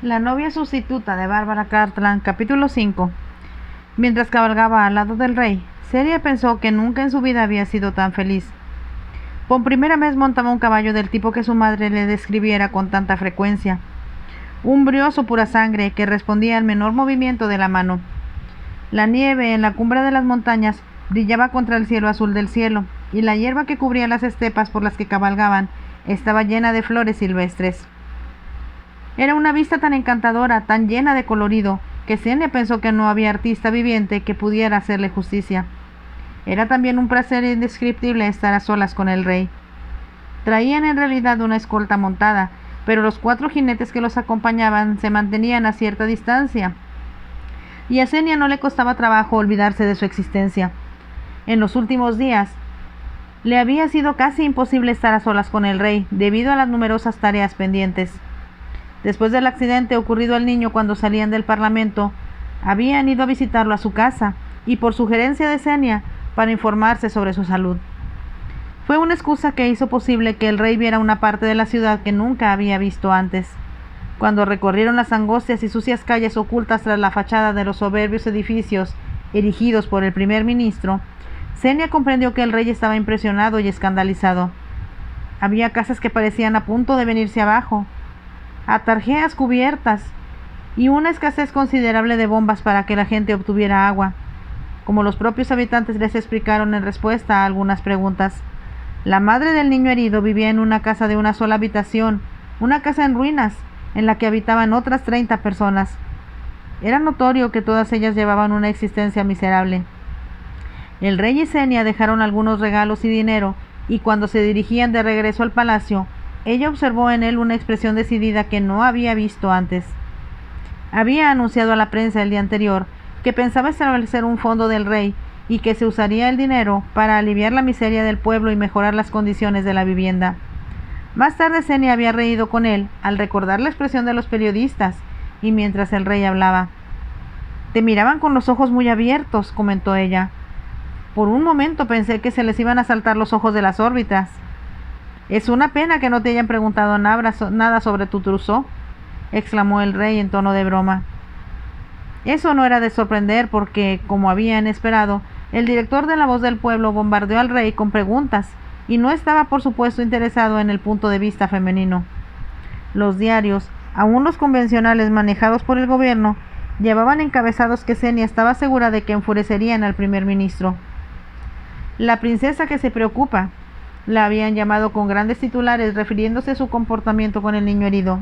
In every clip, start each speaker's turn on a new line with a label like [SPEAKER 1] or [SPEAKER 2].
[SPEAKER 1] La novia sustituta de Bárbara Cartland, capítulo 5. Mientras cabalgaba al lado del rey, Celia pensó que nunca en su vida había sido tan feliz. Por primera vez montaba un caballo del tipo que su madre le describiera con tanta frecuencia. Un brioso pura sangre que respondía al menor movimiento de la mano. La nieve en la cumbre de las montañas brillaba contra el cielo azul del cielo, y la hierba que cubría las estepas por las que cabalgaban estaba llena de flores silvestres. Era una vista tan encantadora, tan llena de colorido, que Celia pensó que no había artista viviente que pudiera hacerle justicia. Era también un placer indescriptible estar a solas con el rey. Traían en realidad una escolta montada, pero los 4 jinetes que los acompañaban se mantenían a cierta distancia, y a Celia no le costaba trabajo olvidarse de su existencia. En los últimos días, le había sido casi imposible estar a solas con el rey, debido a las numerosas tareas pendientes. Después del accidente ocurrido al niño cuando salían del Parlamento, habían ido a visitarlo a su casa, y por sugerencia de Celia, para informarse sobre su salud. Fue una excusa que hizo posible que el rey viera una parte de la ciudad que nunca había visto antes. Cuando recorrieron las angostias y sucias calles ocultas tras la fachada de los soberbios edificios erigidos por el primer ministro, Celia comprendió que el rey estaba impresionado y escandalizado. Había casas que parecían a punto de venirse abajo, atarjeas cubiertas y una escasez considerable de bombas para que la gente obtuviera agua. Como los propios habitantes les explicaron en respuesta a algunas preguntas, la madre del niño herido vivía en una casa de una sola habitación, una casa en ruinas, en la que habitaban otras 30 personas. Era notorio que todas ellas llevaban una existencia miserable. El rey y Celia dejaron algunos regalos y dinero, y cuando se dirigían de regreso al palacio, ella observó en él una expresión decidida que no había visto antes. Había anunciado a la prensa el día anterior que pensaba establecer un fondo del rey y que se usaría el dinero para aliviar la miseria del pueblo y mejorar las condiciones de la vivienda. Más tarde Celia había reído con él al recordar la expresión de los periodistas, y mientras el rey hablaba. «Te miraban con los ojos muy abiertos», comentó ella. «Por un momento pensé que se les iban a saltar los ojos de las órbitas». «Es una pena que no te hayan preguntado nada sobre tu trousseau», exclamó el rey en tono de broma. Eso no era de sorprender porque, como habían esperado, el director de La Voz del Pueblo bombardeó al rey con preguntas, y no estaba por supuesto interesado en el punto de vista femenino. Los diarios, aun los convencionales manejados por el gobierno, llevaban encabezados que Celia estaba segura de que enfurecerían al primer ministro. «La princesa que se preocupa», la habían llamado con grandes titulares refiriéndose a su comportamiento con el niño herido.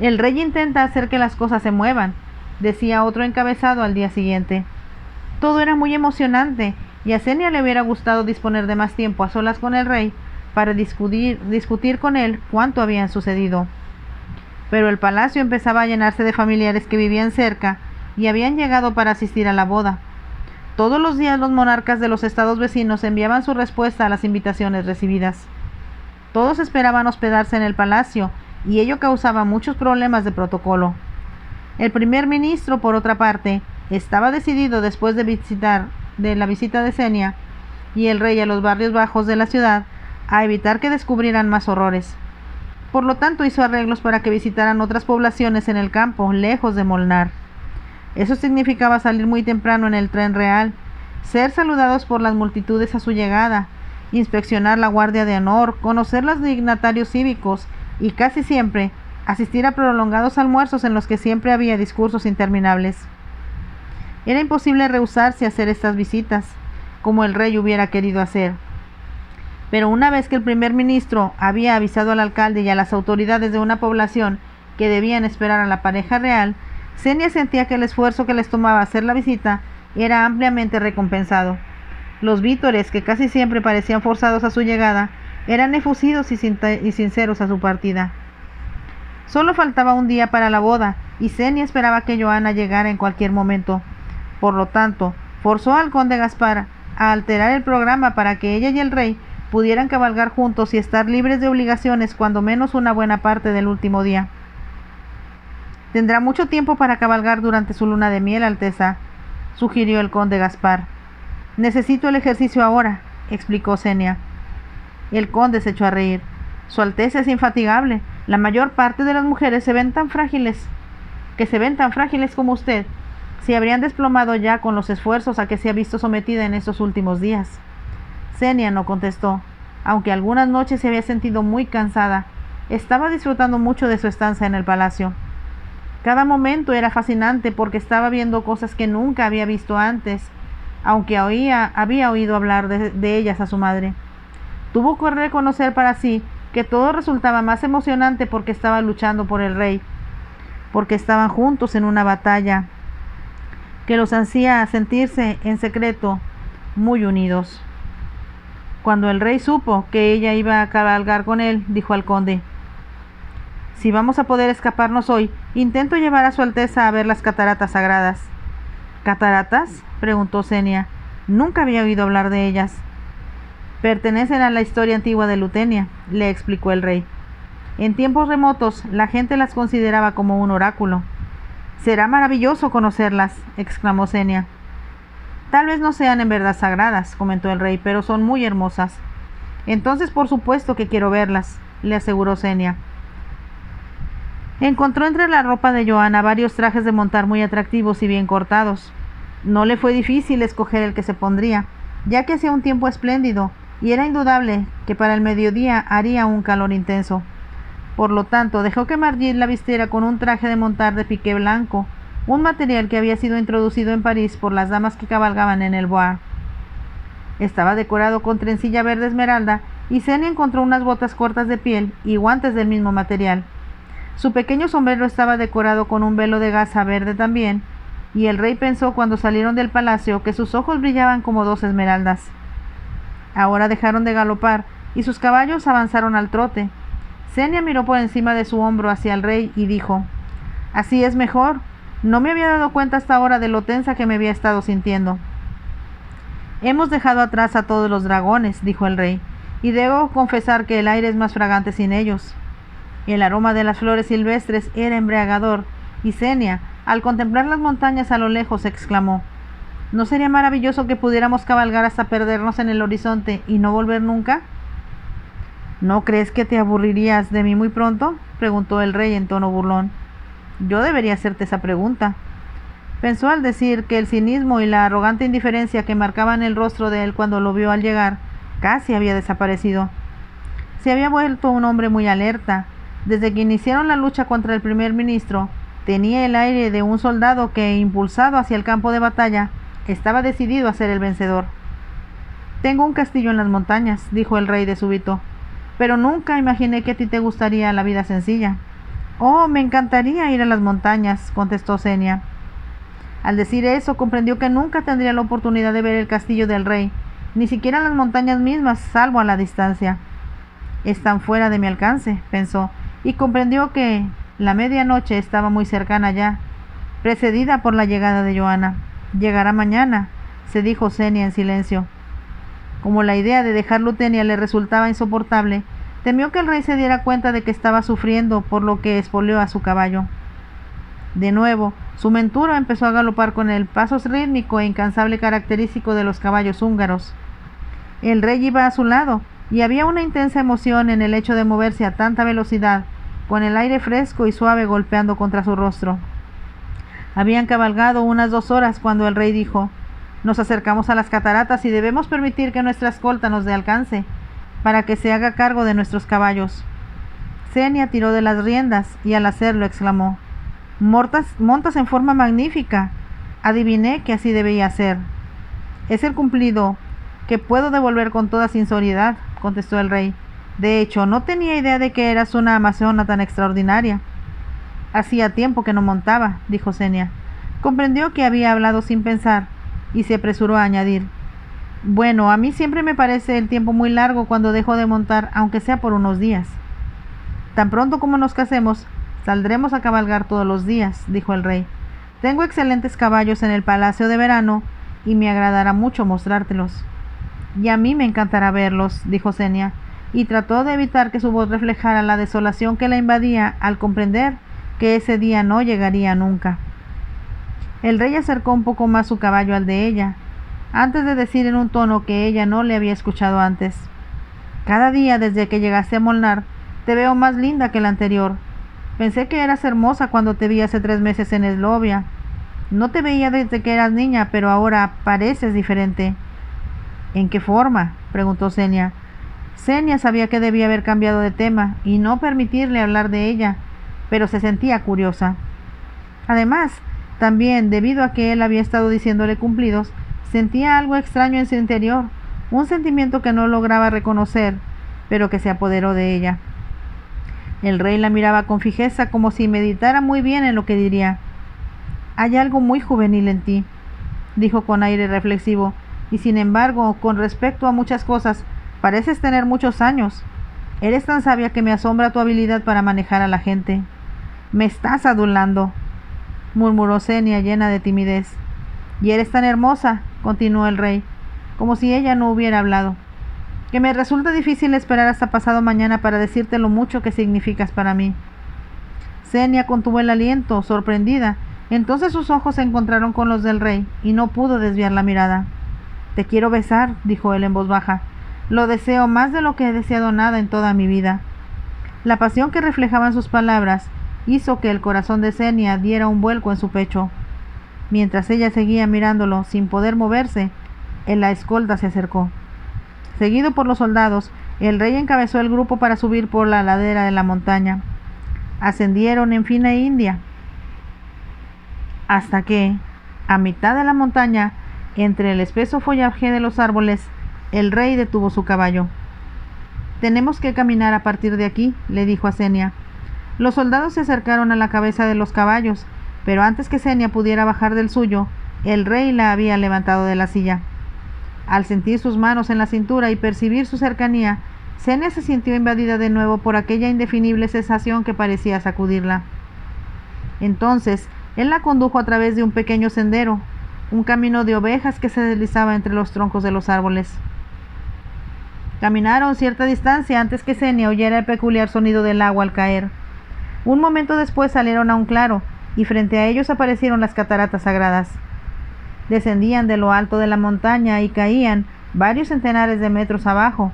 [SPEAKER 1] «El rey intenta hacer que las cosas se muevan», decía otro encabezado al día siguiente. Todo era muy emocionante, y a Celia le hubiera gustado disponer de más tiempo a solas con el rey para discutir con él cuánto había sucedido. Pero el palacio empezaba a llenarse de familiares que vivían cerca y habían llegado para asistir a la boda. Todos los días los monarcas de los estados vecinos enviaban su respuesta a las invitaciones recibidas. Todos esperaban hospedarse en el palacio, y ello causaba muchos problemas de protocolo. El primer ministro, por otra parte, estaba decidido después de la visita de Celia y el rey a los barrios bajos de la ciudad a evitar que descubrieran más horrores. Por lo tanto, hizo arreglos para que visitaran otras poblaciones en el campo, lejos de Molnar. Eso significaba salir muy temprano en el tren real, ser saludados por las multitudes a su llegada, inspeccionar la guardia de honor, conocer los dignatarios cívicos y casi siempre asistir a prolongados almuerzos en los que siempre había discursos interminables. Era imposible rehusarse a hacer estas visitas, como el rey hubiera querido hacer. Pero una vez que el primer ministro había avisado al alcalde y a las autoridades de una población que debían esperar a la pareja real, Celia sentía que el esfuerzo que les tomaba hacer la visita era ampliamente recompensado. Los vítores, que casi siempre parecían forzados a su llegada, eran efusidos y sinceros a su partida. Solo faltaba un día para la boda, y Celia esperaba que Joana llegara en cualquier momento. Por lo tanto, forzó al conde Gaspar a alterar el programa para que ella y el rey pudieran cabalgar juntos y estar libres de obligaciones cuando menos una buena parte del último día. «Tendrá mucho tiempo para cabalgar durante su luna de miel, Alteza», sugirió el conde Gaspar. «Necesito el ejercicio ahora», explicó Celia. El conde se echó a reír. «Su Alteza es infatigable. La mayor parte de las mujeres se ven tan frágiles como usted, se habrían desplomado ya con los esfuerzos a que se ha visto sometida en estos últimos días. Xenia no contestó. Aunque algunas noches se había sentido muy cansada, estaba disfrutando mucho de su estancia en el palacio. Cada momento era fascinante porque estaba viendo cosas que nunca había visto antes, aunque había oído hablar de ellas a su madre. Tuvo que reconocer para sí que todo resultaba más emocionante porque estaba luchando por el rey, porque estaban juntos en una batalla que los hacía sentirse en secreto muy unidos. Cuando el rey supo que ella iba a cabalgar con él, dijo al conde: «Si vamos a poder escaparnos hoy, intento llevar a su Alteza a ver las cataratas sagradas». «¿Cataratas?», preguntó Xenia. Nunca había oído hablar de ellas. «Pertenecen a la historia antigua de Lutenia», le explicó el rey. «En tiempos remotos, la gente las consideraba como un oráculo». «Será maravilloso conocerlas», exclamó Xenia. «Tal vez no sean en verdad sagradas», comentó el rey, «pero son muy hermosas». «Entonces por supuesto que quiero verlas», le aseguró Xenia. Encontró entre la ropa de Johanna varios trajes de montar muy atractivos y bien cortados. No le fue difícil escoger el que se pondría, ya que hacía un tiempo espléndido, y era indudable que para el mediodía haría un calor intenso. Por lo tanto, dejó que Margit la vistiera con un traje de montar de piqué blanco, un material que había sido introducido en París por las damas que cabalgaban en el Bois. Estaba decorado con trencilla verde esmeralda y Xenia encontró unas botas cortas de piel y guantes del mismo material. Su pequeño sombrero estaba decorado con un velo de gasa verde también, y el rey pensó cuando salieron del palacio que sus ojos brillaban como dos esmeraldas. Ahora dejaron de galopar y sus caballos avanzaron al trote. Xenia miró por encima de su hombro hacia el rey y dijo: «Así es mejor. No me había dado cuenta hasta ahora de lo tensa que me había estado sintiendo». «Hemos dejado atrás a todos los dragones», dijo el rey, «y debo confesar que el aire es más fragante sin ellos». El aroma de las flores silvestres era embriagador, y Xenia, al contemplar las montañas a lo lejos, exclamó: «¿No sería maravilloso que pudiéramos cabalgar hasta perdernos en el horizonte y no volver nunca?» «¿No crees que te aburrirías de mí muy pronto?», preguntó el rey en tono burlón. «Yo debería hacerte esa pregunta». Pensó al decir que el cinismo y la arrogante indiferencia que marcaban el rostro de él cuando lo vio al llegar casi había desaparecido. Se había vuelto un hombre muy alerta. Desde que iniciaron la lucha contra el primer ministro, tenía el aire de un soldado que, impulsado hacia el campo de batalla, estaba decidido a ser el vencedor. «Tengo un castillo en las montañas», dijo el rey de súbito, «pero nunca imaginé que a ti te gustaría la vida sencilla». «Oh, me encantaría ir a las montañas», contestó Xenia. Al decir eso, comprendió que nunca tendría la oportunidad de ver el castillo del rey, ni siquiera las montañas mismas, salvo a la distancia. «Están fuera de mi alcance», pensó, y comprendió que la medianoche estaba muy cercana ya, precedida por la llegada de Johanna. «Llegará mañana», se dijo Xenia en silencio. Como la idea de dejar Lutenia le resultaba insoportable, temió que el rey se diera cuenta de que estaba sufriendo, por lo que espoleó a su caballo. De nuevo, su montura empezó a galopar con el paso rítmico e incansable característico de los caballos húngaros. El rey iba a su lado, y había una intensa emoción en el hecho de moverse a tanta velocidad, con el aire fresco y suave golpeando contra su rostro. Habían cabalgado unas 2 horas cuando el rey dijo: «Nos acercamos a las cataratas y debemos permitir que nuestra escolta nos dé alcance, para que se haga cargo de nuestros caballos». Xenia tiró de las riendas y al hacerlo exclamó: «Montas en forma magnífica. Adiviné que así debía ser». «Es el cumplido que puedo devolver con toda sinceridad», contestó el rey. «De hecho, no tenía idea de que eras una amazona tan extraordinaria». «Hacía tiempo que no montaba», dijo Xenia. Comprendió que había hablado sin pensar y se apresuró a añadir: «Bueno, a mí siempre me parece el tiempo muy largo cuando dejo de montar, aunque sea por unos días». «Tan pronto como nos casemos, saldremos a cabalgar todos los días», dijo el rey. «Tengo excelentes caballos en el palacio de verano y me agradará mucho mostrártelos». «Y a mí me encantará verlos», dijo Xenia, y trató de evitar que su voz reflejara la desolación que la invadía al comprender que ese día no llegaría nunca. El rey acercó un poco más su caballo al de ella, antes de decir en un tono que ella no le había escuchado antes: «Cada día desde que llegaste a Molnar, te veo más linda que la anterior. Pensé que eras hermosa cuando te vi hace 3 meses en Eslovia. No te veía desde que eras niña, pero ahora pareces diferente. ¿En qué forma?, preguntó Xenia. Xenia sabía que debía haber cambiado de tema y no permitirle hablar de ella, pero se sentía curiosa. Además, también, debido a que él había estado diciéndole cumplidos, sentía algo extraño en su interior, un sentimiento que no lograba reconocer, pero que se apoderó de ella. El rey la miraba con fijeza, como si meditara muy bien en lo que diría. «Hay algo muy juvenil en ti», dijo con aire reflexivo, «y sin embargo, con respecto a muchas cosas, pareces tener muchos años. Eres tan sabia que me asombra tu habilidad para manejar a la gente». «Me estás adulando», murmuró Xenia llena de timidez. «Y eres tan hermosa», continuó el rey, como si ella no hubiera hablado, «que me resulta difícil esperar hasta pasado mañana para decirte lo mucho que significas para mí». Xenia contuvo el aliento, sorprendida. Entonces sus ojos se encontraron con los del rey y no pudo desviar la mirada. «Te quiero besar», dijo él en voz baja. «Lo deseo más de lo que he deseado nada en toda mi vida». La pasión que reflejaban sus palabras hizo que el corazón de Xenia diera un vuelco en su pecho. Mientras ella seguía mirándolo sin poder moverse, la escolta se acercó. Seguido por los soldados, el rey encabezó el grupo para subir por la ladera de la montaña. Ascendieron en fila india, hasta que, a mitad de la montaña, entre el espeso follaje de los árboles, el rey detuvo su caballo. «Tenemos que caminar a partir de aquí», le dijo a Xenia. Los soldados se acercaron a la cabeza de los caballos, pero antes que Xenia pudiera bajar del suyo, el rey la había levantado de la silla. Al sentir sus manos en la cintura y percibir su cercanía, Xenia se sintió invadida de nuevo por aquella indefinible sensación que parecía sacudirla. Entonces, él la condujo a través de un pequeño sendero, un camino de ovejas que se deslizaba entre los troncos de los árboles. Caminaron cierta distancia antes que Xenia oyera el peculiar sonido del agua al caer. Un momento después salieron a un claro, y frente a ellos aparecieron las cataratas sagradas. Descendían de lo alto de la montaña y caían varios centenares de metros abajo,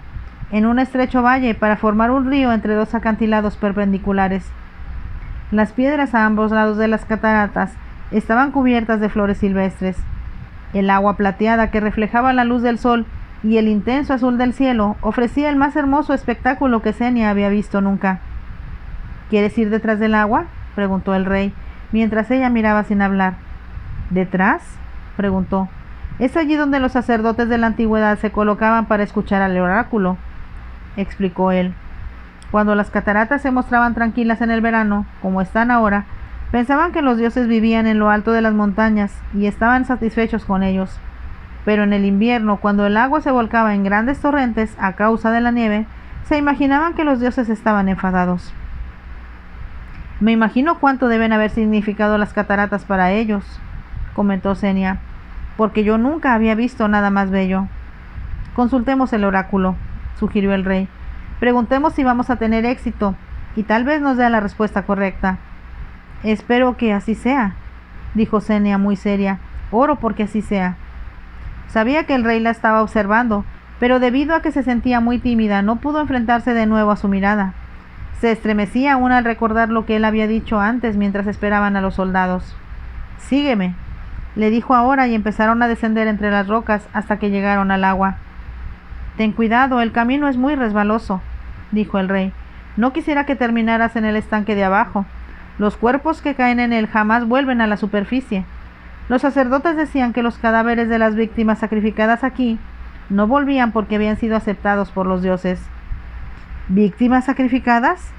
[SPEAKER 1] en un estrecho valle para formar un río entre dos acantilados perpendiculares. Las piedras a ambos lados de las cataratas estaban cubiertas de flores silvestres. El agua plateada que reflejaba la luz del sol y el intenso azul del cielo ofrecía el más hermoso espectáculo que Xenia había visto nunca. «¿Quieres ir detrás del agua?», preguntó el rey, mientras ella miraba sin hablar. «¿Detrás?», preguntó. «Es allí donde los sacerdotes de la antigüedad se colocaban para escuchar al oráculo», explicó él. Cuando las cataratas se mostraban tranquilas en el verano, como están ahora, pensaban que los dioses vivían en lo alto de las montañas y estaban satisfechos con ellos. Pero en el invierno, cuando el agua se volcaba en grandes torrentes a causa de la nieve, se imaginaban que los dioses estaban enfadados. «Me imagino cuánto deben haber significado las cataratas para ellos», comentó Xenia, «porque yo nunca había visto nada más bello». «Consultemos el oráculo», sugirió el rey. «Preguntemos si vamos a tener éxito, y tal vez nos dé la respuesta correcta». «Espero que así sea», dijo Xenia muy seria. «Oro porque así sea». Sabía que el rey la estaba observando, pero debido a que se sentía muy tímida, no pudo enfrentarse de nuevo a su mirada. Se estremecía aún al recordar lo que él había dicho antes mientras esperaban a los soldados. «Sígueme», le dijo ahora, y empezaron a descender entre las rocas hasta que llegaron al agua. «Ten cuidado, el camino es muy resbaloso», dijo el rey. «No quisiera que terminaras en el estanque de abajo. Los cuerpos que caen en él jamás vuelven a la superficie. Los sacerdotes decían que los cadáveres de las víctimas sacrificadas aquí no volvían porque habían sido aceptados por los dioses». «¿Víctimas sacrificadas?»,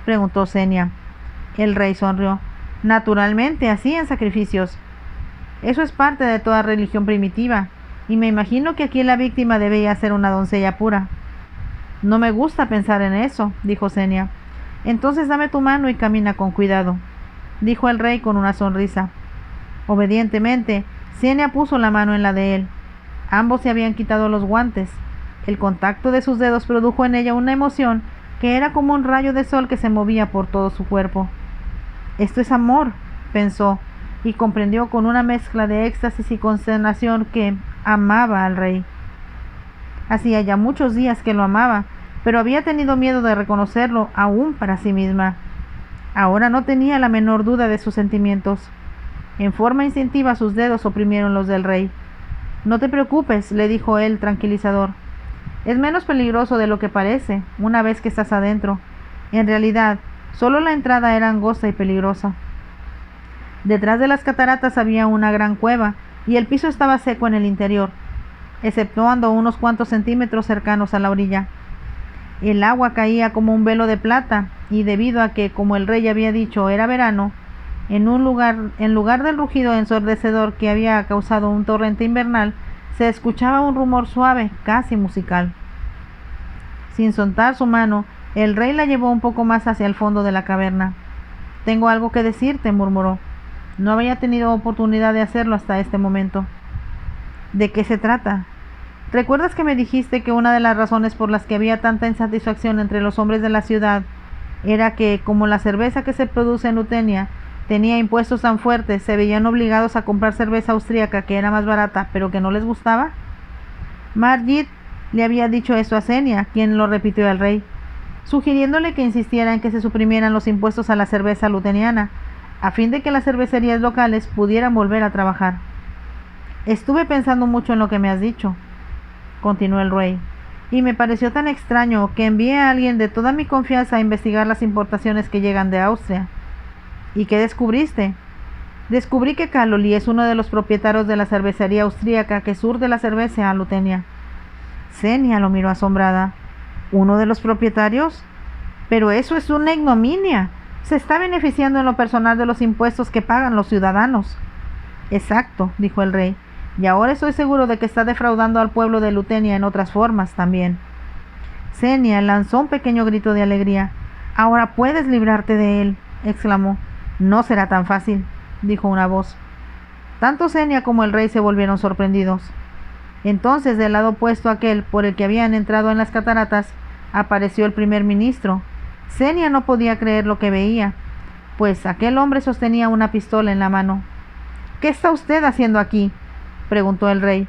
[SPEAKER 1] preguntó Xenia. El rey sonrió. «Naturalmente, hacían sacrificios. Eso es parte de toda religión primitiva, y me imagino que aquí la víctima debía ser una doncella pura». «No me gusta pensar en eso», dijo Xenia. «Entonces dame tu mano y camina con cuidado», dijo el rey con una sonrisa. Obedientemente, Xenia puso la mano en la de él. Ambos se habían quitado los guantes. El contacto de sus dedos produjo en ella una emoción que era como un rayo de sol que se movía por todo su cuerpo. «Esto es amor», pensó, y comprendió con una mezcla de éxtasis y consternación que amaba al rey. Hacía ya muchos días que lo amaba, pero había tenido miedo de reconocerlo aún para sí misma. Ahora no tenía la menor duda de sus sentimientos. En forma instintiva sus dedos oprimieron los del rey. No te preocupes, le dijo él tranquilizador. Es menos peligroso de lo que parece, una vez que estás adentro. En realidad, solo la entrada era angosta y peligrosa. Detrás de las cataratas había una gran cueva, y el piso estaba seco en el interior, exceptuando unos cuantos centímetros cercanos a la orilla. El agua caía como un velo de plata, y debido a que, como el rey había dicho, era verano, en lugar del rugido ensordecedor que había causado un torrente invernal, se escuchaba un rumor suave, casi musical. Sin soltar su mano, el rey la llevó un poco más hacia el fondo de la caverna. «Tengo algo que decirte», murmuró. No había tenido oportunidad de hacerlo hasta este momento. «¿De qué se trata?» «¿Recuerdas que me dijiste que una de las razones por las que había tanta insatisfacción entre los hombres de la ciudad era que, como la cerveza que se produce en Lutenia tenía impuestos tan fuertes, se veían obligados a comprar cerveza austríaca que era más barata, pero que no les gustaba?» Margit le había dicho eso a Xenia, quien lo repitió al rey, sugiriéndole que insistiera en que se suprimieran los impuestos a la cerveza luteniana, a fin de que las cervecerías locales pudieran volver a trabajar. «Estuve pensando mucho en lo que me has dicho», continuó el rey, «y me pareció tan extraño que envíe a alguien de toda mi confianza a investigar las importaciones que llegan de Austria». «¿Y qué descubriste?» «Descubrí que Káloli es uno de los propietarios de la cervecería austríaca que surte la cerveza a Lutenia». Xenia lo miró asombrada. «¿Uno de los propietarios? Pero eso es una ignominia. Se está beneficiando en lo personal de los impuestos que pagan los ciudadanos». «Exacto», dijo el rey, «y ahora estoy seguro de que está defraudando al pueblo de Lutenia en otras formas también». Xenia lanzó un pequeño grito de alegría. «Ahora puedes librarte de él», exclamó. «No será tan fácil», dijo una voz. Tanto Xenia como el rey se volvieron sorprendidos. Entonces, del lado opuesto a aquel por el que habían entrado en las cataratas, apareció el primer ministro. Xenia no podía creer lo que veía, pues aquel hombre sostenía una pistola en la mano. «¿Qué está usted haciendo aquí?», preguntó el rey.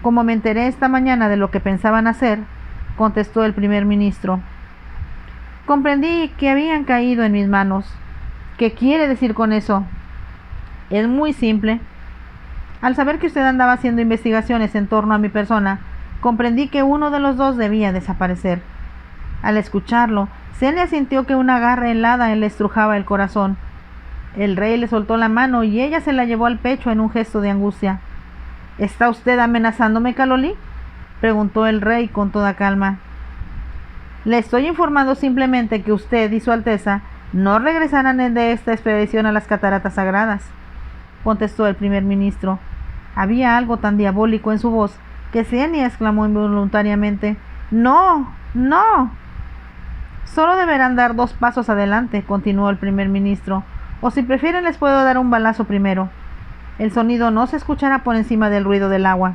[SPEAKER 1] «Como me enteré esta mañana de lo que pensaban hacer», contestó el primer ministro, «comprendí que habían caído en mis manos». «¿Qué quiere decir con eso?» «Es muy simple. Al saber que usted andaba haciendo investigaciones en torno a mi persona, comprendí que uno de los dos debía desaparecer». Al escucharlo, Xenia sintió que una garra helada le estrujaba el corazón. El rey le soltó la mano y ella se la llevó al pecho en un gesto de angustia. «¿Está usted amenazándome, Káloli?», preguntó el rey con toda calma. «Le estoy informando simplemente que usted y su Alteza no regresarán de esta expedición a las cataratas sagradas», contestó el primer ministro. Había algo tan diabólico en su voz que Xenia exclamó involuntariamente: «¡No! ¡No!». «Solo deberán dar 2 pasos adelante», continuó el primer ministro, «o si prefieren les puedo dar un balazo primero. El sonido no se escuchará por encima del ruido del agua».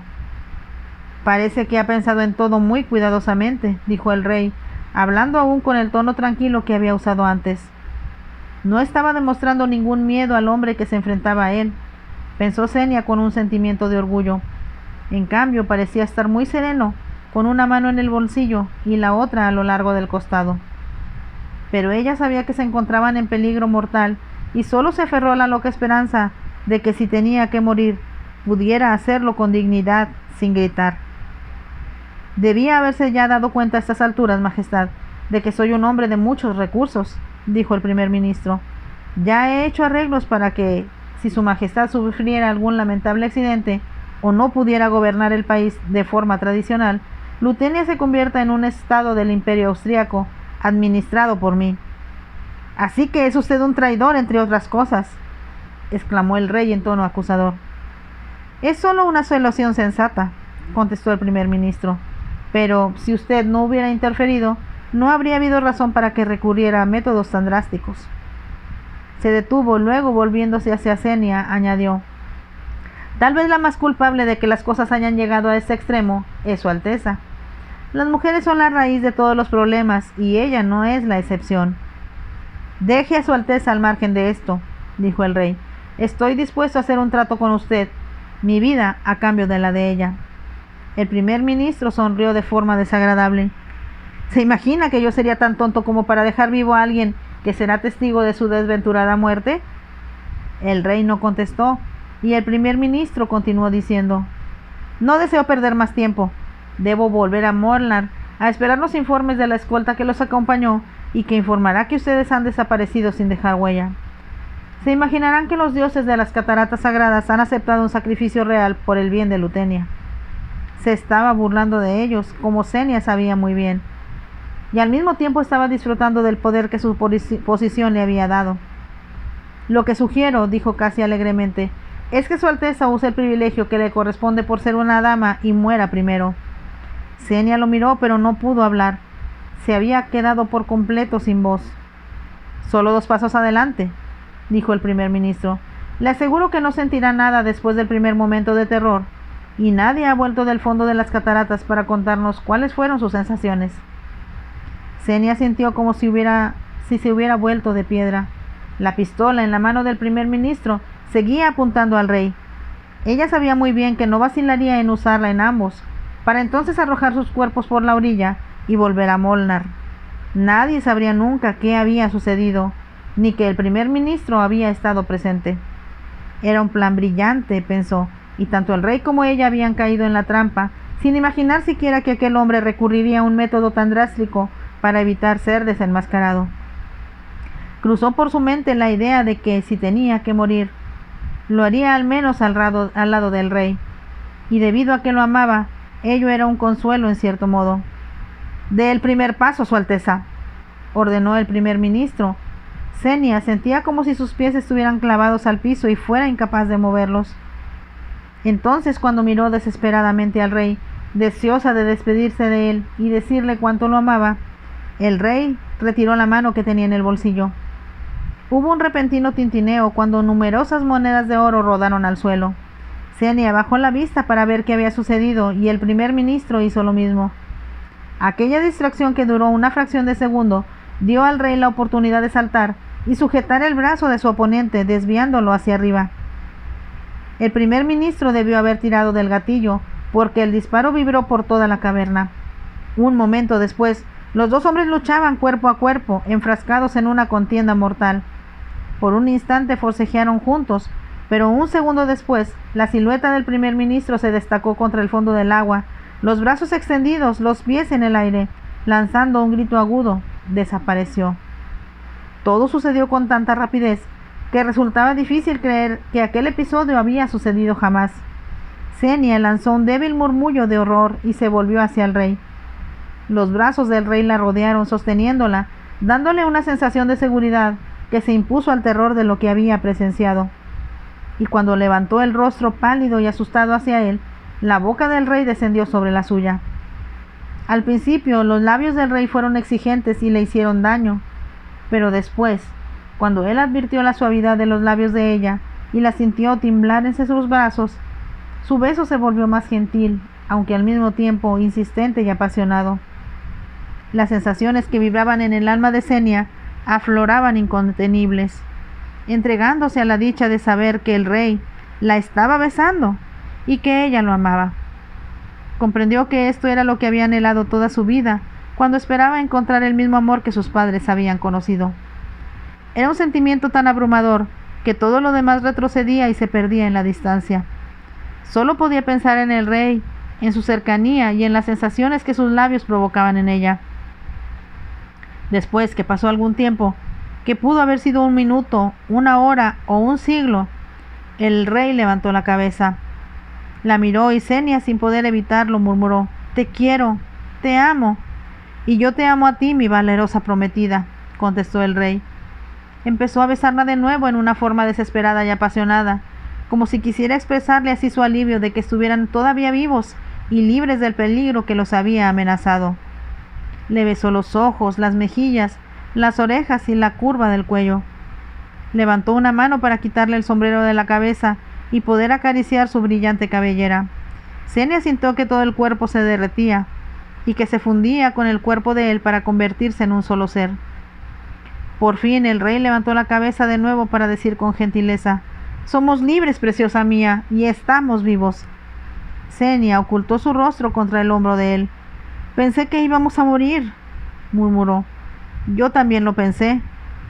[SPEAKER 1] «Parece que ha pensado en todo muy cuidadosamente», dijo el rey, hablando aún con el tono tranquilo que había usado antes. No estaba demostrando ningún miedo al hombre que se enfrentaba a él, pensó Xenia con un sentimiento de orgullo. En cambio, parecía estar muy sereno, con una mano en el bolsillo y la otra a lo largo del costado. Pero ella sabía que se encontraban en peligro mortal y solo se aferró a la loca esperanza de que si tenía que morir, pudiera hacerlo con dignidad, sin gritar. «Debía haberse ya dado cuenta a estas alturas, Majestad, de que soy un hombre de muchos recursos», dijo el primer ministro. «Ya he hecho arreglos para que, si su Majestad sufriera algún lamentable accidente o no pudiera gobernar el país de forma tradicional, Lutenia se convierta en un estado del Imperio Austriaco, administrado por mí». «Así que es usted un traidor, entre otras cosas», exclamó el rey en tono acusador. «Es solo una solución sensata», contestó el primer ministro. «Pero si usted no hubiera interferido, no habría habido razón para que recurriera a métodos tan drásticos». Se detuvo, luego volviéndose hacia Xenia, añadió: «Tal vez la más culpable de que las cosas hayan llegado a este extremo es su Alteza. Las mujeres son la raíz de todos los problemas y ella no es la excepción». «Deje a su Alteza al margen de esto», dijo el rey. «Estoy dispuesto a hacer un trato con usted, mi vida a cambio de la de ella». El primer ministro sonrió de forma desagradable. ¿Se imagina que yo sería tan tonto como para dejar vivo a alguien que será testigo de su desventurada muerte? El rey no contestó, y el primer ministro continuó diciendo: no deseo perder más tiempo. Debo volver a Mornar a esperar los informes de la escolta que los acompañó y que informará que ustedes han desaparecido sin dejar huella. Se imaginarán que los dioses de las cataratas sagradas han aceptado un sacrificio real por el bien de Lutenia. Se estaba burlando de ellos, como Senia sabía muy bien, y al mismo tiempo estaba disfrutando del poder que su posición le había dado. Lo que sugiero, dijo casi alegremente, es que Su Alteza use el privilegio que le corresponde por ser una dama y muera primero. Senia lo miró, pero no pudo hablar. Se había quedado por completo sin voz. Solo 2 pasos adelante, dijo el primer ministro. Le aseguro que no sentirá nada después del primer momento de terror, y nadie ha vuelto del fondo de las cataratas para contarnos cuáles fueron sus sensaciones. Senia sintió como si se hubiera vuelto de piedra. La pistola en la mano del primer ministro seguía apuntando al rey. Ella sabía muy bien que no vacilaría en usarla en ambos, para entonces arrojar sus cuerpos por la orilla y volver a Molnar. Nadie sabría nunca qué había sucedido, ni que el primer ministro había estado presente. Era un plan brillante, pensó, y tanto el rey como ella habían caído en la trampa, sin imaginar siquiera que aquel hombre recurriría a un método tan drástico para evitar ser desenmascarado. Cruzó por su mente la idea de que, si tenía que morir, lo haría al menos al lado del rey, y debido a que lo amaba, ello era un consuelo en cierto modo. «Dé el primer paso, Su Alteza», ordenó el primer ministro. Senia sentía como si sus pies estuvieran clavados al piso y fuera incapaz de moverlos. Entonces, cuando miró desesperadamente al rey, deseosa de despedirse de él y decirle cuánto lo amaba, el rey retiró la mano que tenía en el bolsillo. Hubo un repentino tintineo cuando numerosas monedas de oro rodaron al suelo. Senia bajó la vista para ver qué había sucedido y el primer ministro hizo lo mismo. Aquella distracción, que duró una fracción de segundo, dio al rey la oportunidad de saltar y sujetar el brazo de su oponente, desviándolo hacia arriba. El primer ministro debió haber tirado del gatillo, porque el disparo vibró por toda la caverna. Un momento después, los 2 hombres luchaban cuerpo a cuerpo, enfrascados en una contienda mortal. Por un instante forcejearon juntos, pero un segundo después, la silueta del primer ministro se destacó contra el fondo del agua, los brazos extendidos, los pies en el aire, lanzando un grito agudo. Desapareció. Todo sucedió con tanta rapidez que resultaba difícil creer que aquel episodio había sucedido jamás. Senia lanzó un débil murmullo de horror y se volvió hacia el rey. Los brazos del rey la rodearon, sosteniéndola, dándole una sensación de seguridad que se impuso al terror de lo que había presenciado. Y cuando levantó el rostro pálido y asustado hacia él, la boca del rey descendió sobre la suya. Al principio, los labios del rey fueron exigentes y le hicieron daño, pero después, cuando él advirtió la suavidad de los labios de ella y la sintió temblar en sus brazos, su beso se volvió más gentil, aunque al mismo tiempo insistente y apasionado. Las sensaciones que vibraban en el alma de Senia afloraban incontenibles, entregándose a la dicha de saber que el rey la estaba besando y que ella lo amaba. Comprendió que esto era lo que había anhelado toda su vida, cuando esperaba encontrar el mismo amor que sus padres habían conocido. Era un sentimiento tan abrumador que todo lo demás retrocedía y se perdía en la distancia. Solo podía pensar en el rey, en su cercanía y en las sensaciones que sus labios provocaban en ella. Después que pasó algún tiempo, que pudo haber sido 1 minuto, 1 hora o 1 siglo, el rey levantó la cabeza. La miró y Senia, sin poder evitarlo, murmuró: «Te quiero, te amo». «Y yo te amo a ti, mi valerosa prometida», contestó el rey. Empezó a besarla de nuevo en una forma desesperada y apasionada, como si quisiera expresarle así su alivio de que estuvieran todavía vivos y libres del peligro que los había amenazado. Le besó los ojos, las mejillas, las orejas y la curva del cuello. Levantó una mano para quitarle el sombrero de la cabeza y poder acariciar su brillante cabellera. Senia sintió que todo el cuerpo se derretía y que se fundía con el cuerpo de él para convertirse en un solo ser. Por fin el rey levantó la cabeza de nuevo para decir con gentileza: «Somos libres, preciosa mía, y estamos vivos». Senia ocultó su rostro contra el hombro de él. «Pensé que íbamos a morir», murmuró. Yo también lo pensé,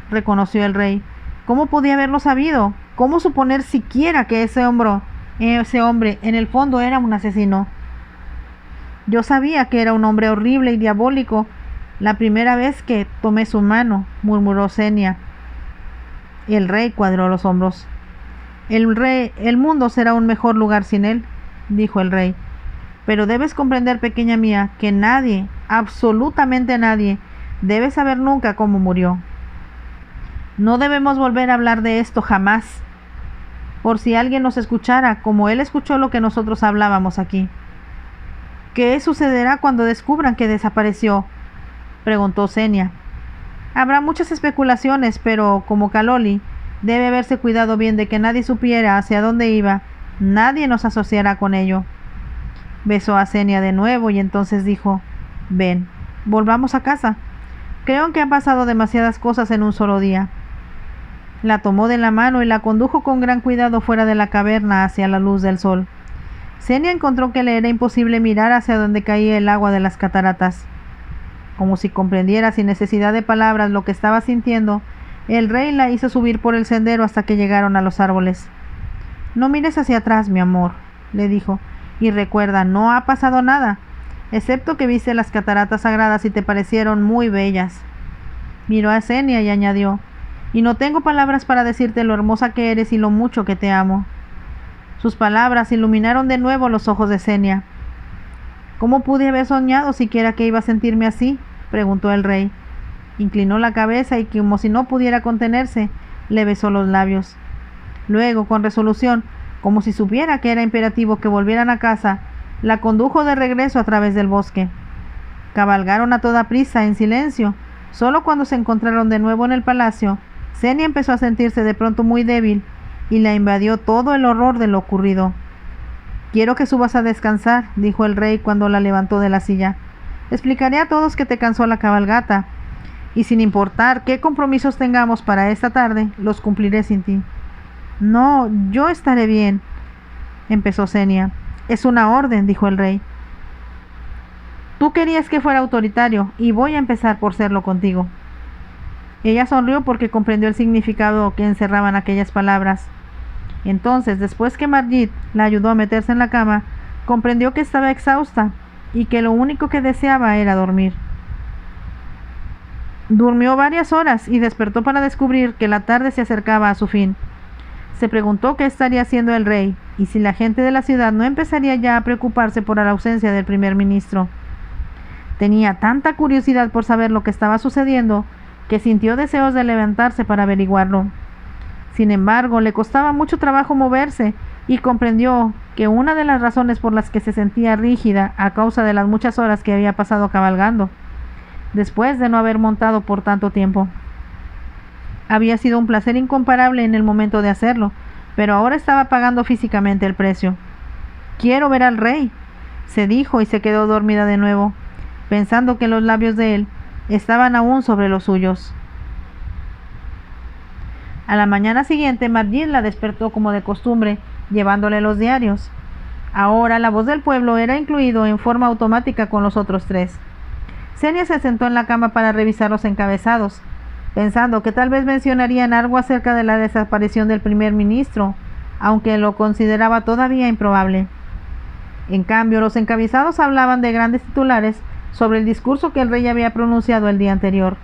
[SPEAKER 1] reconoció el rey. ¿Cómo podía haberlo sabido? ¿Cómo suponer siquiera que ese hombre en el fondo era un asesino? Yo sabía que era un hombre horrible y diabólico la primera vez que tomé su mano, murmuró Senia. El rey cuadró los hombros. El mundo será un mejor lugar sin él, dijo el rey. Pero debes comprender, pequeña mía, que nadie, absolutamente nadie, debe saber nunca cómo murió. No debemos volver a hablar de esto jamás, por si alguien nos escuchara como él escuchó lo que nosotros hablábamos aquí. ¿Qué sucederá cuando descubran que desapareció?, preguntó Senia. Habrá muchas especulaciones, pero como Kaloli debe haberse cuidado bien de que nadie supiera hacia dónde iba, nadie nos asociará con ello. Besó a Senia de nuevo y entonces dijo: ven, volvamos a casa. Creo que han pasado demasiadas cosas en un solo día. La tomó de la mano y la condujo con gran cuidado fuera de la caverna hacia la luz del sol. Senia encontró que le era imposible mirar hacia donde caía el agua de las cataratas. Como si comprendiera sin necesidad de palabras lo que estaba sintiendo, el rey la hizo subir por el sendero hasta que llegaron a los árboles. No mires hacia atrás, mi amor, le dijo, y recuerda, no ha pasado nada, excepto que viste las cataratas sagradas y te parecieron muy bellas. Miró a Senia y añadió: y no tengo palabras para decirte lo hermosa que eres y lo mucho que te amo. Sus palabras iluminaron de nuevo los ojos de Senia. ¿Cómo pude haber soñado siquiera que iba a sentirme así?, preguntó el rey. Inclinó la cabeza y, como si no pudiera contenerse, le besó los labios. Luego, con resolución, como si supiera que era imperativo que volvieran a casa, la condujo de regreso a través del bosque. Cabalgaron a toda prisa, en silencio. Solo cuando se encontraron de nuevo en el palacio, Senia empezó a sentirse de pronto muy débil y la invadió todo el horror de lo ocurrido. Quiero que subas a descansar, dijo el rey cuando la levantó de la silla. Explicaré a todos que te cansó la cabalgata, y sin importar qué compromisos tengamos para esta tarde, los cumpliré sin ti. No, yo estaré bien, empezó Senia. Es una orden, dijo el rey. Tú querías que fuera autoritario, y voy a empezar por serlo contigo. Ella sonrió porque comprendió el significado que encerraban aquellas palabras. Entonces, después que Margit la ayudó a meterse en la cama, comprendió que estaba exhausta y que lo único que deseaba era dormir. Durmió varias horas y despertó para descubrir que la tarde se acercaba a su fin. Se preguntó qué estaría haciendo el rey y si la gente de la ciudad no empezaría ya a preocuparse por la ausencia del primer ministro. Tenía tanta curiosidad por saber lo que estaba sucediendo que sintió deseos de levantarse para averiguarlo. Sin embargo, le costaba mucho trabajo moverse y comprendió que una de las razones por las que se sentía rígida a causa de las muchas horas que había pasado cabalgando, después de no haber montado por tanto tiempo. Había sido un placer incomparable en el momento de hacerlo, pero ahora estaba pagando físicamente el precio. Quiero ver al rey, se dijo y se quedó dormida de nuevo, pensando que los labios de él estaban aún sobre los suyos. A la mañana siguiente, Margit la despertó como de costumbre, llevándole los diarios. Ahora la voz del pueblo era incluido en forma automática con los otros tres. Senia se sentó en la cama para revisar los encabezados, pensando que tal vez mencionarían algo acerca de la desaparición del primer ministro, aunque lo consideraba todavía improbable. En cambio, los encabezados hablaban de grandes titulares sobre el discurso que el rey había pronunciado el día anterior.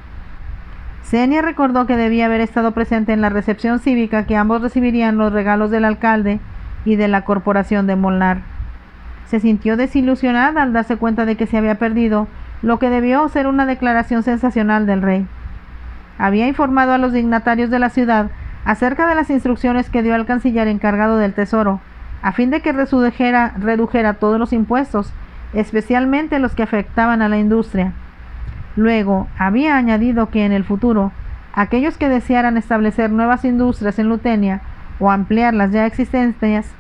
[SPEAKER 1] Senia recordó que debía haber estado presente en la recepción cívica que ambos recibirían los regalos del alcalde y de la corporación de Molnar. Se sintió desilusionada al darse cuenta de que se había perdido lo que debió ser una declaración sensacional del rey. Había informado a los dignatarios de la ciudad acerca de las instrucciones que dio al canciller encargado del tesoro, a fin de que redujera todos los impuestos, especialmente los que afectaban a la industria. Luego, había añadido que en el futuro, aquellos que desearan establecer nuevas industrias en Lutenia o ampliar las ya existentes,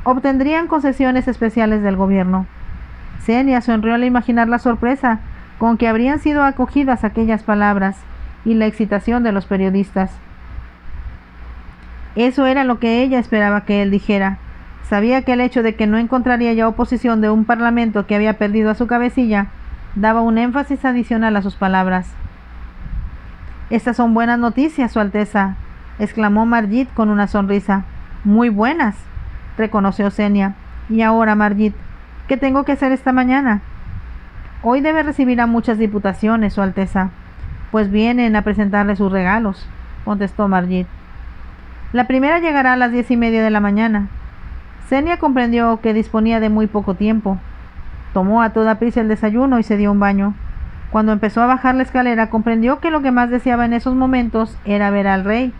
[SPEAKER 1] obtendrían concesiones especiales del gobierno. Senia sonrió al imaginar la sorpresa con que habrían sido acogidas aquellas palabras y la excitación de los periodistas. Eso era lo que ella esperaba que él dijera. Sabía que el hecho de que no encontraría ya oposición de un parlamento que había perdido a su cabecilla daba un énfasis adicional a sus palabras. «Estas son buenas noticias, Su Alteza», exclamó Margit con una sonrisa. «Muy buenas», reconoció Xenia. «Y ahora, Margit, ¿qué tengo que hacer esta mañana?» «Hoy debe recibir a muchas diputaciones, Su Alteza, pues vienen a presentarle sus regalos», contestó Margit. «La primera llegará a las 10:30 de la mañana». Xenia comprendió que disponía de muy poco tiempo. Tomó a toda prisa el desayuno y se dio un baño. Cuando empezó a bajar la escalera, comprendió que lo que más deseaba en esos momentos era ver al rey,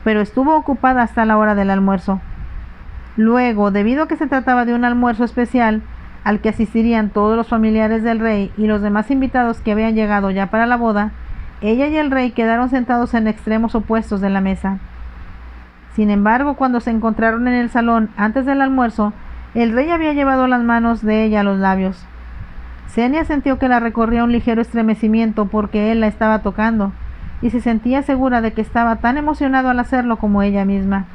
[SPEAKER 1] pero estuvo ocupada hasta la hora del almuerzo. Luego, debido a que se trataba de un almuerzo especial, al que asistirían todos los familiares del rey y los demás invitados que habían llegado ya para la boda, ella y el rey quedaron sentados en extremos opuestos de la mesa. Sin embargo, cuando se encontraron en el salón antes del almuerzo, el rey había llevado las manos de ella a los labios. Xenia sintió que la recorría un ligero estremecimiento porque él la estaba tocando, y se sentía segura de que estaba tan emocionado al hacerlo como ella misma.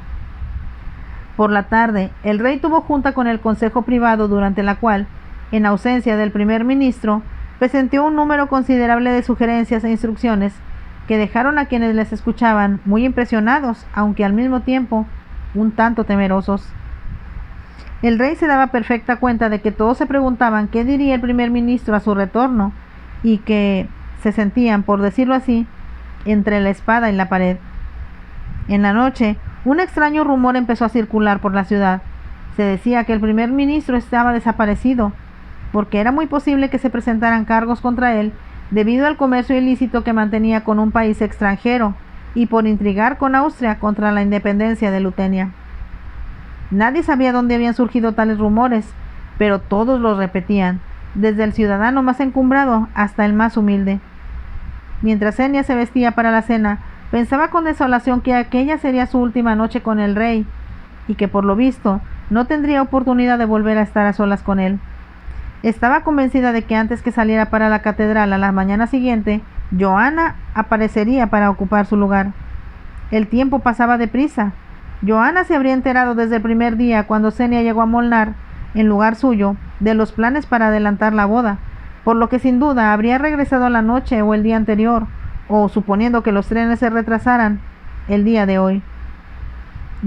[SPEAKER 1] Por la tarde, el rey tuvo junta con el consejo privado, durante la cual, en ausencia del primer ministro, presentó un número considerable de sugerencias e instrucciones que dejaron a quienes les escuchaban muy impresionados, aunque al mismo tiempo un tanto temerosos. El rey se daba perfecta cuenta de que todos se preguntaban qué diría el primer ministro a su retorno, y que se sentían, por decirlo así, entre la espada y la pared. En la noche, un extraño rumor empezó a circular por la ciudad. Se decía que el primer ministro estaba desaparecido, porque era muy posible que se presentaran cargos contra él debido al comercio ilícito que mantenía con un país extranjero y por intrigar con Austria contra la independencia de Lutenia. Nadie sabía dónde habían surgido tales rumores, pero todos los repetían, desde el ciudadano más encumbrado hasta el más humilde. Mientras Xenia se vestía para la cena, pensaba con desolación que aquella sería su última noche con el rey, y que por lo visto no tendría oportunidad de volver a estar a solas con él. Estaba convencida de que antes que saliera para la catedral a la mañana siguiente, Johanna aparecería para ocupar su lugar. El tiempo pasaba deprisa. Johanna se habría enterado desde el primer día, cuando Xenia llegó a Molnar, en lugar suyo, de los planes para adelantar la boda, por lo que sin duda habría regresado la noche o el día anterior, o, suponiendo que los trenes se retrasaran, el día de hoy.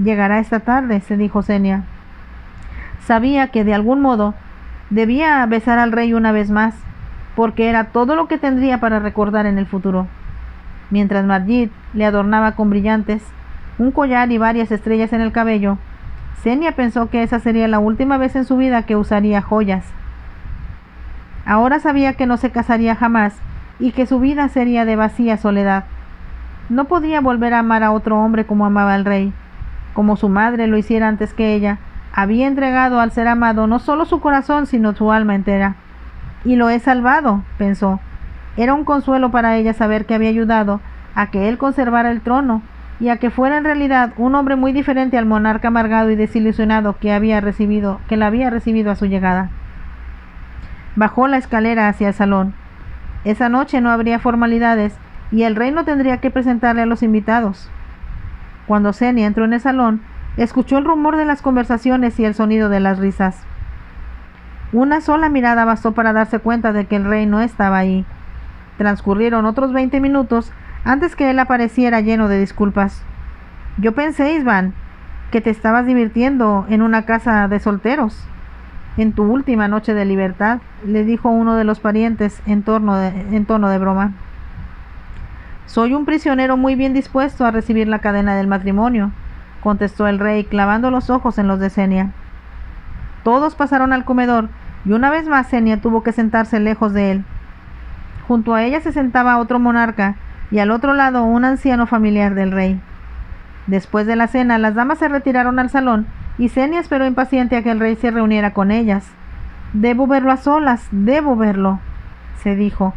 [SPEAKER 1] «Llegará esta tarde», se dijo Xenia. Sabía que, de algún modo, debía besar al rey una vez más, porque era todo lo que tendría para recordar en el futuro. Mientras Margit le adornaba con brillantes, un collar y varias estrellas en el cabello, Xenia pensó que esa sería la última vez en su vida que usaría joyas. Ahora sabía que no se casaría jamás y que su vida sería de vacía soledad. No podía volver a amar a otro hombre como amaba al rey. Como su madre lo hiciera antes que ella, había entregado al ser amado no solo su corazón, sino su alma entera. «Y lo he salvado», pensó. Era un consuelo para ella saber que había ayudado a que él conservara el trono, y a que fuera en realidad un hombre muy diferente al monarca amargado y desilusionado que la había recibido a su llegada. Bajó la escalera hacia el salón. Esa noche no habría formalidades y el rey no tendría que presentarle a los invitados. Cuando Xenia entró en el salón, escuchó el rumor de las conversaciones y el sonido de las risas. Una sola mirada bastó para darse cuenta de que el rey no estaba ahí. Transcurrieron otros 20 minutos antes que él apareciera lleno de disculpas. «Yo pensé, Isvan, que te estabas divirtiendo en una casa de solteros en tu última noche de libertad», le dijo uno de los parientes en tono de broma. «Soy un prisionero muy bien dispuesto a recibir la cadena del matrimonio», contestó el rey, clavando los ojos en los de Xenia. Todos pasaron al comedor y una vez más Xenia tuvo que sentarse lejos de él. Junto a ella se sentaba otro monarca y al otro lado un anciano familiar del rey. Después de la cena, las damas se retiraron al salón y Xenia esperó impaciente a que el rey se reuniera con ellas. «Debo verlo a solas, debo verlo», se dijo.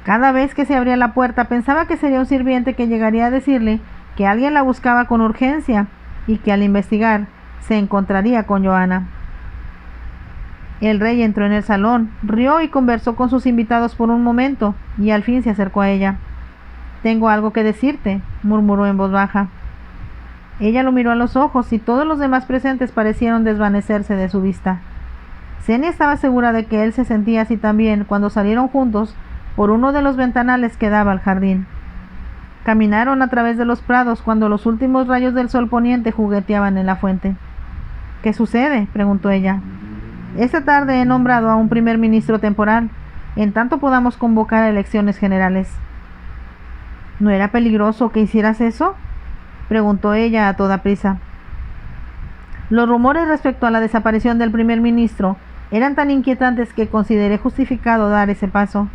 [SPEAKER 1] Cada vez que se abría la puerta pensaba que sería un sirviente que llegaría a decirle que alguien la buscaba con urgencia y que al investigar se encontraría con Johanna. El rey entró en el salón, rió y conversó con sus invitados por un momento y al fin se acercó a ella. «Tengo algo que decirte», murmuró en voz baja. Ella lo miró a los ojos y todos los demás presentes parecieron desvanecerse de su vista. Xenia estaba segura de que él se sentía así también cuando salieron juntos por uno de los ventanales que daba al jardín. Caminaron a través de los prados cuando los últimos rayos del sol poniente jugueteaban en la fuente. ¿Qué sucede?, preguntó ella. Esta tarde he nombrado a un primer ministro temporal, en tanto podamos convocar a elecciones generales. ¿No era peligroso que hicieras eso?, preguntó ella a toda prisa. Los rumores respecto a la desaparición del primer ministro eran tan inquietantes que consideré justificado dar ese paso.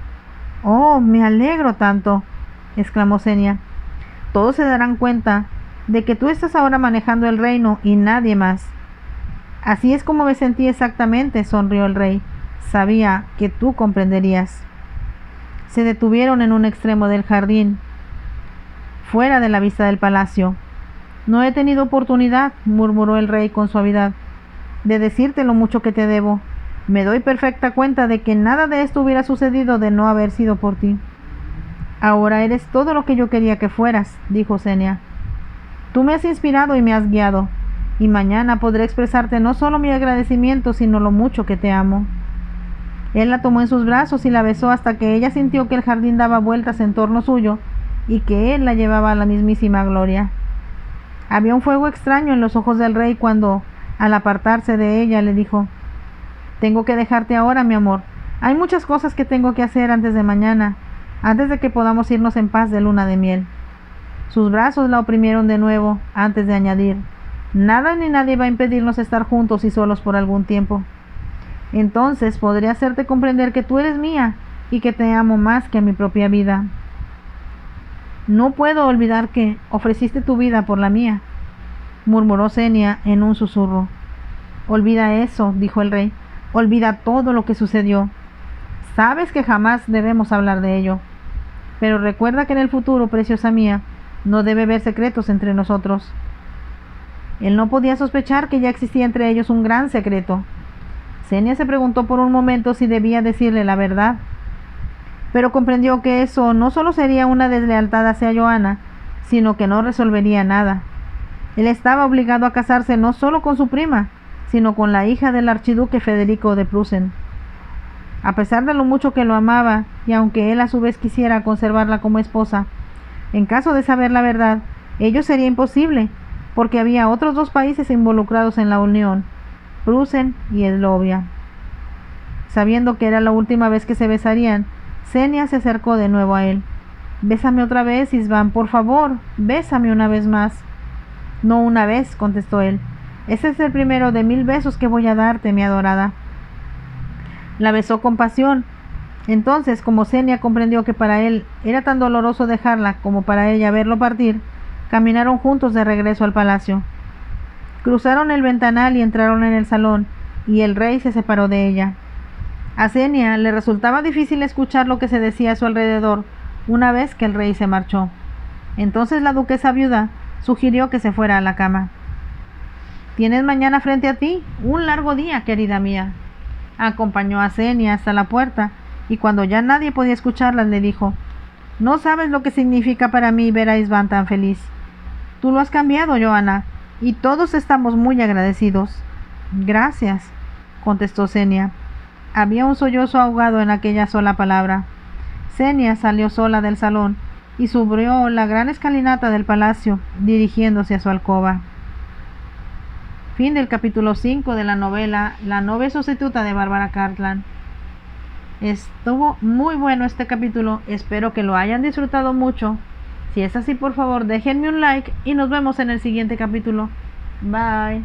[SPEAKER 1] «Oh, me alegro tanto», exclamó Xenia. «Todos se darán cuenta de que tú estás ahora manejando el reino y nadie más». «Así es como me sentí exactamente», sonrió el rey. «Sabía que tú comprenderías». Se detuvieron en un extremo del jardín, fuera de la vista del palacio. «No he tenido oportunidad», murmuró el rey con suavidad, «de decirte lo mucho que te debo. Me doy perfecta cuenta de que nada de esto hubiera sucedido de no haber sido por ti». «Ahora eres todo lo que yo quería que fueras», dijo Xenia. «Tú me has inspirado y me has guiado, y mañana podré expresarte no solo mi agradecimiento, sino lo mucho que te amo». Él la tomó en sus brazos y la besó hasta que ella sintió que el jardín daba vueltas en torno suyo y que él la llevaba a la mismísima gloria. Había un fuego extraño en los ojos del rey cuando, al apartarse de ella, le dijo: «Tengo que dejarte ahora, mi amor. Hay muchas cosas que tengo que hacer antes de mañana, antes de que podamos irnos en paz de luna de miel». Sus brazos la oprimieron de nuevo, antes de añadir: «Nada ni nadie va a impedirnos estar juntos y solos por algún tiempo. Entonces podré hacerte comprender que tú eres mía y que te amo más que a mi propia vida. No puedo olvidar que ofreciste tu vida por la mía», murmuró Xenia en un susurro. «Olvida eso», dijo el rey. «Olvida todo lo que sucedió. Sabes que jamás debemos hablar de ello. Pero recuerda que en el futuro, preciosa mía, no debe haber secretos entre nosotros». Él no podía sospechar que ya existía entre ellos un gran secreto. Xenia se preguntó por un momento si debía decirle la verdad, pero comprendió que eso no solo sería una deslealtad hacia Johanna, sino que no resolvería nada. Él estaba obligado a casarse no solo con su prima, sino con la hija del archiduque Federico de Prusen. A pesar de lo mucho que lo amaba, y aunque él a su vez quisiera conservarla como esposa, en caso de saber la verdad, ello sería imposible, porque había otros dos países involucrados en la unión, Prusen y Eslovia. Sabiendo que era la última vez que se besarían, Xenia se acercó de nuevo a él. «Bésame otra vez, István, por favor, bésame una vez más». «No una vez», contestó él. «Ese es el primero de 1000 besos que voy a darte, mi adorada». La besó con pasión. Entonces, como Xenia comprendió que para él era tan doloroso dejarla como para ella verlo partir, caminaron juntos de regreso al palacio. Cruzaron el ventanal y entraron en el salón, y el rey se separó de ella. A Xenia le resultaba difícil escuchar lo que se decía a su alrededor una vez que el rey se marchó. Entonces la duquesa viuda sugirió que se fuera a la cama. «Tienes mañana frente a ti un largo día, querida mía». Acompañó a Xenia hasta la puerta, y cuando ya nadie podía escucharla, le dijo: «No sabes lo que significa para mí ver a István tan feliz. Tú lo has cambiado, Johanna, y todos estamos muy agradecidos». «Gracias», contestó Xenia. Había un sollozo ahogado en aquella sola palabra. Xenia salió sola del salón y subió la gran escalinata del palacio, dirigiéndose a su alcoba. Fin del capítulo 5 de la novela La Nove Sostituta de Bárbara Cartland. Estuvo muy bueno este capítulo, espero que lo hayan disfrutado mucho. Si es así, por favor, déjenme un like y nos vemos en el siguiente capítulo. Bye.